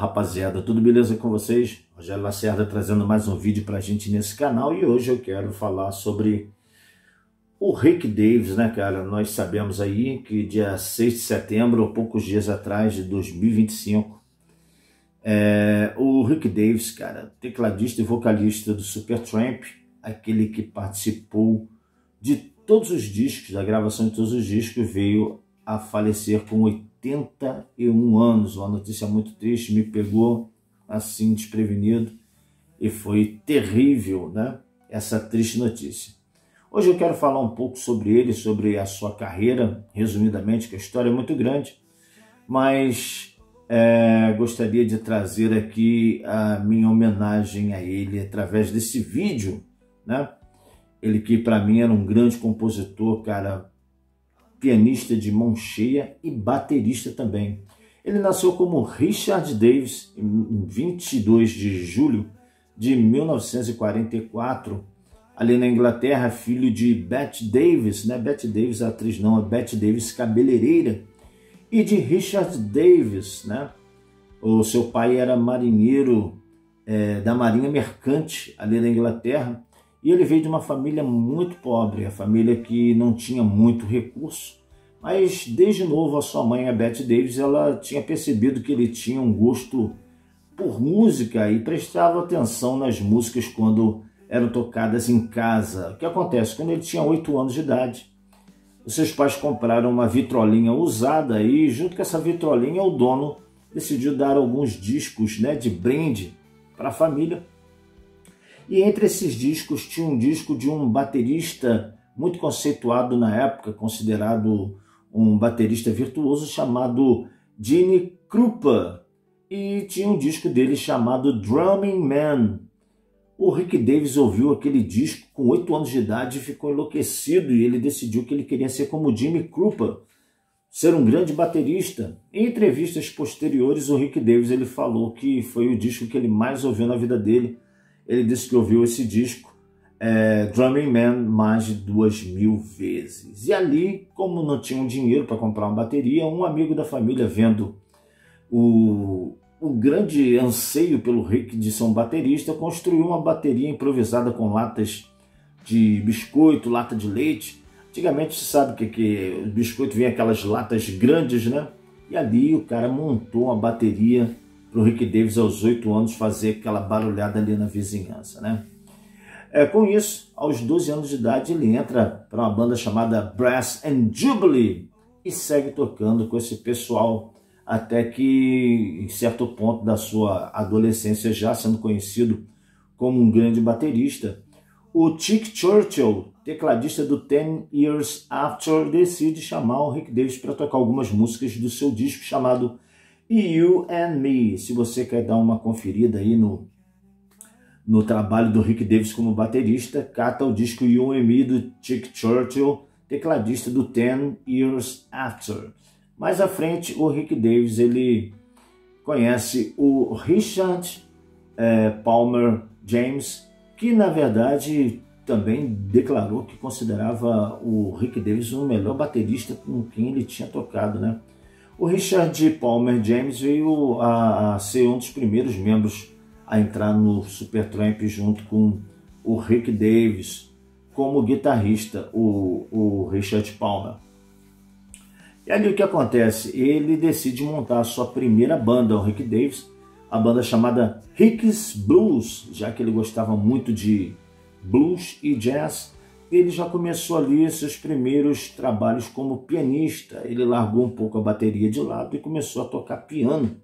Rapaziada, tudo beleza com vocês? Rogério Lacerda trazendo mais um vídeo pra gente nesse canal e hoje eu quero falar sobre o Rick Davies, né, cara? Nós sabemos aí que dia 6 de setembro, poucos dias atrás de 2025, o Rick Davies, cara, tecladista e vocalista do Supertramp, aquele que participou de todos os discos, da gravação de todos os discos, veio a falecer com 81 anos, uma notícia muito triste, me pegou assim desprevenido e foi terrível, né, essa triste notícia. Hoje eu quero falar um pouco sobre ele, sobre a sua carreira, resumidamente, que a história é muito grande, mas gostaria de trazer aqui a minha homenagem a ele através desse vídeo, né? Ele que para mim era um grande compositor, cara, pianista de mão cheia e baterista também. Ele nasceu como Richard Davies em 22 de julho de 1944, ali na Inglaterra, filho de Bette Davis, né? Bette Davis, a atriz não, é Bette Davis, cabeleireira, e de Richard Davis, né? O seu pai era marinheiro da Marinha Mercante, ali na Inglaterra, e ele veio de uma família muito pobre, a família que não tinha muito recurso, mas desde novo a sua mãe, a Bette Davis, ela tinha percebido que ele tinha um gosto por música e prestava atenção nas músicas quando eram tocadas em casa. O que acontece? Quando ele tinha 8 anos de idade, os seus pais compraram uma vitrolinha usada e junto com essa vitrolinha o dono decidiu dar alguns discos, né, de brinde para a família. E entre esses discos tinha um disco de um baterista muito conceituado na época, considerado um baterista virtuoso, chamado Gene Krupa. E tinha um disco dele chamado Drumming Man. O Rick Davies ouviu aquele disco com 8 anos de idade e ficou enlouquecido, e ele decidiu que ele queria ser como Gene Krupa, ser um grande baterista. Em entrevistas posteriores, o Rick Davies ele falou que foi o disco que ele mais ouviu na vida dele. Ele disse que ouviu esse disco, Drumming Man, mais de 2.000 vezes. E ali, como não tinham dinheiro para comprar uma bateria, um amigo da família, vendo o grande anseio pelo Rick de ser um baterista, construiu uma bateria improvisada com latas de biscoito, lata de leite. Antigamente você sabe que o biscoito vinha aquelas latas grandes, né? E ali o cara montou uma bateria para o Rick Davies aos 8 anos fazer aquela barulhada ali na vizinhança, né? Com isso, aos 12 anos de idade, ele entra para uma banda chamada Brass and Jubilee e segue tocando com esse pessoal até que, em certo ponto da sua adolescência, já sendo conhecido como um grande baterista, o Chick Churchill, tecladista do 10 Years After, decide chamar o Rick Davies para tocar algumas músicas do seu disco chamado You and Me. Se você quer dar uma conferida aí no trabalho do Rick Davies como baterista, cata o disco You and Me do Chick Churchill, tecladista do 10 Years After. Mais à frente, o Rick Davies ele conhece o Richard Palmer James, que na verdade também declarou que considerava o Rick Davies o melhor baterista com quem ele tinha tocado, né? O Richard Palmer James veio a ser um dos primeiros membros a entrar no Supertramp junto com o Rick Davies como guitarrista, o Richard Palmer. E ali o que acontece? Ele decide montar a sua primeira banda, o Rick Davies, a banda chamada Rick's Blues, já que ele gostava muito de blues e jazz. Ele já começou ali seus primeiros trabalhos como pianista. Ele largou um pouco a bateria de lado e começou a tocar piano.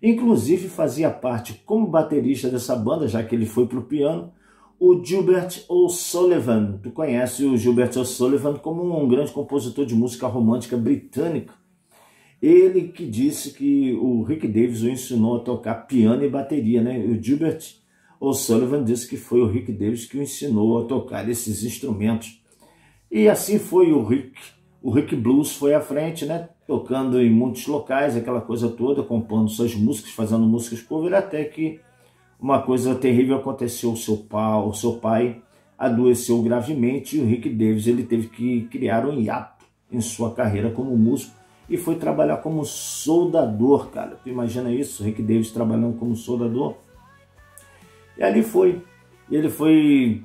Inclusive fazia parte como baterista dessa banda, já que ele foi para o piano, o Gilbert O'Sullivan. Tu conhece o Gilbert O'Sullivan como um grande compositor de música romântica britânico. Ele que disse que o Rick Davies o ensinou a tocar piano e bateria, né? O Gilbert O'Sullivan disse que foi o Rick Davies que o ensinou a tocar esses instrumentos. E assim foi o Rick. O Rick Blues foi à frente, né? Tocando em muitos locais, aquela coisa toda, compondo suas músicas, fazendo músicas cover, até que uma coisa terrível aconteceu. O seu pai adoeceu gravemente e o Rick Davies ele teve que criar um hiato em sua carreira como músico e foi trabalhar como soldador, cara. Tu imagina isso, Rick Davis trabalhando como soldador? E ali foi. Ele foi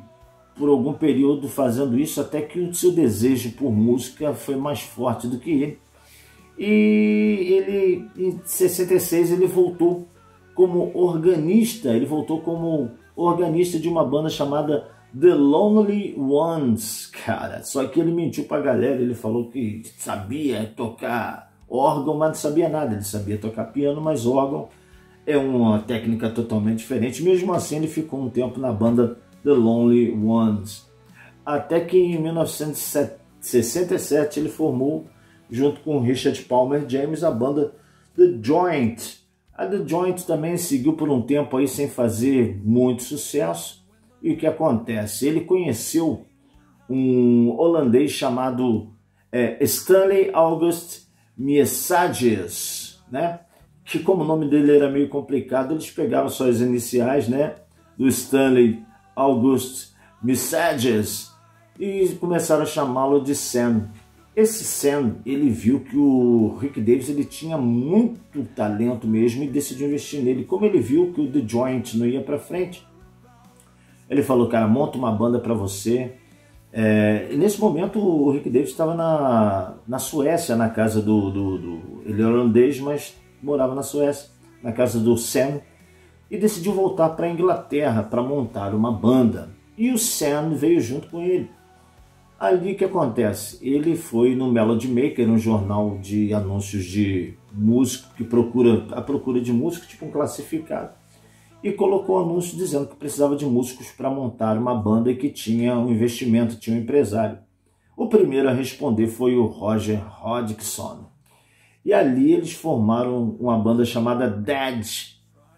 por algum período fazendo isso, até que o seu desejo por música foi mais forte do que ele. E ele, em 66, ele voltou como organista. Ele voltou como organista de uma banda chamada The Lonely Ones, cara. Só que ele mentiu pra galera. Ele falou que sabia tocar órgão, mas não sabia nada. Ele sabia tocar piano, mas órgão é uma técnica totalmente diferente. Mesmo assim, ele ficou um tempo na banda The Lonely Ones. Até que em 1967 ele formou, junto com Richard Palmer James, a banda The Joint. A The Joint também seguiu por um tempo aí sem fazer muito sucesso. E o que acontece? Ele conheceu um holandês chamado Stanley August Messages, né? Que como o nome dele era meio complicado, eles pegaram só as iniciais, né, do Stanley August Messages e começaram a chamá-lo de Sam. Esse Sam, ele viu que o Rick Davis ele tinha muito talento mesmo e decidiu investir nele. Como ele viu que o The Joint não ia para frente, ele falou, cara, monta uma banda para você. E nesse momento o Rick Davis estava na Suécia, na casa ele é holandês, mas morava na Suécia, na casa do Sam, e decidiu voltar para a Inglaterra para montar uma banda. E o Sam veio junto com ele. Ali o que acontece? Ele foi no Melody Maker, um jornal de anúncios de músico, que procura de músico, tipo um classificado, e colocou um anúncio dizendo que precisava de músicos para montar uma banda e que tinha um investimento, tinha um empresário. O primeiro a responder foi o Roger Hodgson. E ali eles formaram uma banda chamada Dead.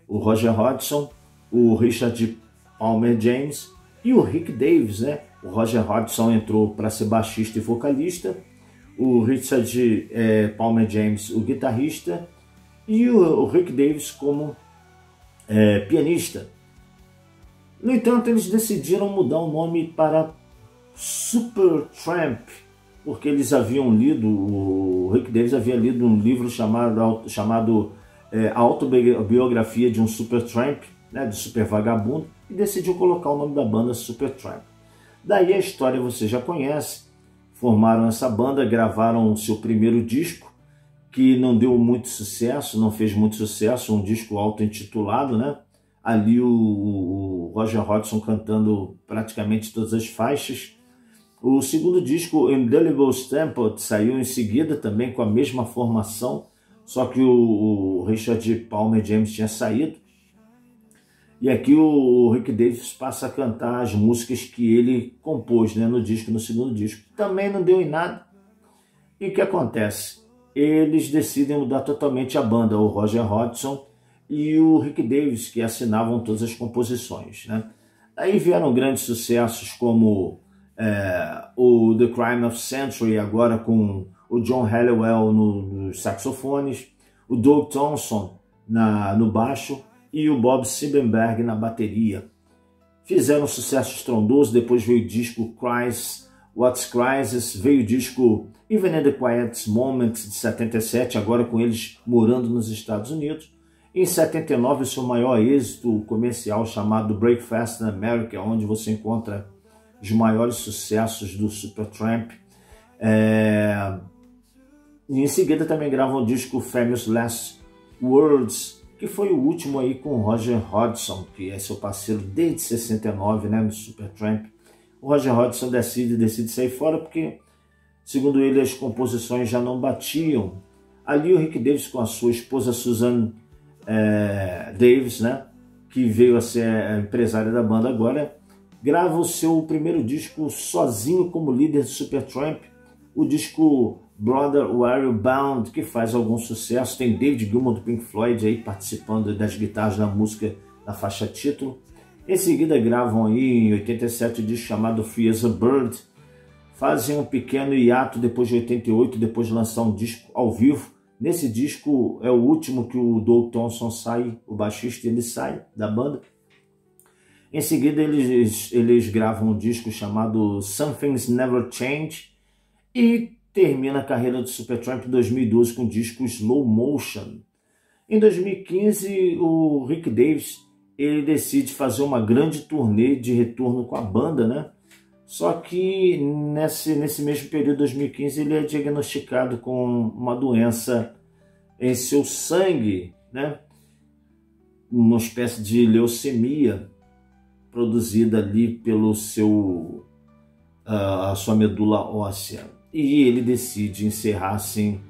O Roger Hodgson, o Richard Palmer James e o Rick Davis, né? O Roger Hodgson entrou para ser baixista e vocalista, o Richard Palmer James, o guitarrista, e o Rick Davis como pianista. No entanto, eles decidiram mudar o nome para Supertramp, porque eles haviam lido, o Rick Davis havia lido um livro chamado A Autobiografia de um Supertramp, né, de super vagabundo, e decidiu colocar o nome da banda Supertramp. Daí a história você já conhece. Formaram essa banda, gravaram o seu primeiro disco, que não deu muito sucesso, não fez muito sucesso, um disco auto-intitulado, né? Ali o Roger Hodgson cantando praticamente todas as faixas. O segundo disco, Indelible Stamped, saiu em seguida também com a mesma formação, só que o Richard Palmer James tinha saído. E aqui o Rick Davis passa a cantar as músicas que ele compôs, né, no segundo disco. Também não deu em nada. E o que acontece? Eles decidem mudar totalmente a banda, o Roger Hodgson e o Rick Davis, que assinavam todas as composições, né? Aí vieram grandes sucessos como o The Crime of Century, agora com o John Halliwell nos saxofones, o Doug Thompson no baixo e o Bob Siebenberg na bateria. Fizeram um sucesso estrondoso. Depois veio o disco What's Crisis, veio o disco Even in the Quiet Moments de 77, agora com eles morando nos Estados Unidos. Em 79, o seu maior êxito comercial chamado Breakfast in America, onde você encontra os maiores sucessos do Supertramp. E em seguida também gravam o disco Famous Last Words, que foi o último aí com o Roger Hodgson, que é seu parceiro desde 69, né, no Supertramp. O Roger Hodgson decide sair fora porque, segundo ele, as composições já não batiam. Ali o Rick Davis com a sua esposa Suzanne Davis, né, que veio a ser a empresária da banda agora, grava o seu primeiro disco sozinho como líder do Supertramp, o disco Brother Where You Bound, que faz algum sucesso. Tem David Gilmour do Pink Floyd aí participando das guitarras na música da faixa título. Em seguida gravam aí em 87 o disco chamado Free as a Bird. Fazem um pequeno hiato depois de 88, depois de lançar um disco ao vivo. Nesse disco é o último que o Doug Thompson sai, o baixista, ele sai da banda. Em seguida eles gravam um disco chamado Some Things Never Change e termina a carreira do Supertramp em 2012 com o disco Slow Motion. Em 2015, o Rick Davies ele decide fazer uma grande turnê de retorno com a banda, né? Só que nesse mesmo período, 2015, ele é diagnosticado com uma doença em seu sangue, né? Uma espécie de leucemia produzida ali pelo a sua medula óssea. E ele decide encerrar assim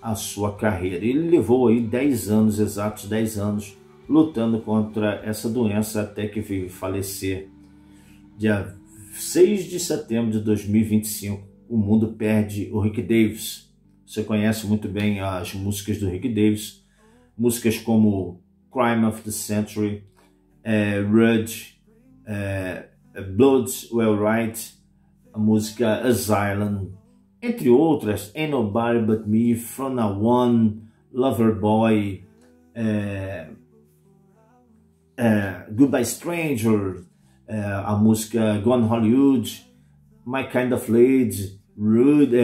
a sua carreira. Ele levou aí 10 anos, exatos 10 anos, lutando contra essa doença até que veio falecer. Dia 6 de setembro de 2025, o mundo perde o Rick Davies. Você conhece muito bem as músicas do Rick Davies, músicas como Crime of the Century, Rude, Blood's Well Right, a música Asylum, entre outras, Ain't Nobody But Me, From Now On, Lover Boy, Goodbye Stranger, a música Gone Hollywood, My Kind of Lady, Rude,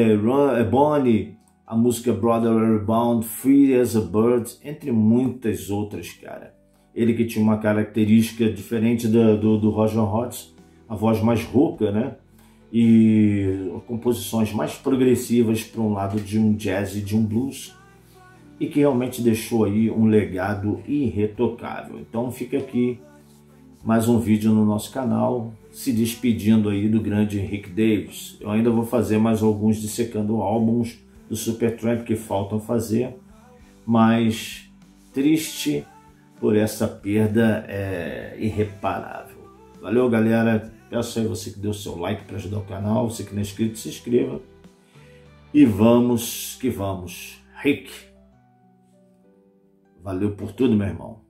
Bonnie, a música Brother Bound, Free as a Bird, entre muitas outras, cara. Ele que tinha uma característica diferente do Roger Waters, a voz mais rouca, né? E composições mais progressivas para um lado de um jazz e de um blues, e que realmente deixou aí um legado irretocável. Então fica aqui mais um vídeo no nosso canal, se despedindo aí do grande Rick Davies. Eu ainda vou fazer mais alguns dissecando álbuns do Supertramp que faltam fazer, mas triste por essa perda irreparável. Valeu, galera. Peço aí você que deu seu like para ajudar o canal, você que não é inscrito, se inscreva. E vamos que vamos. Rick, valeu por tudo, meu irmão.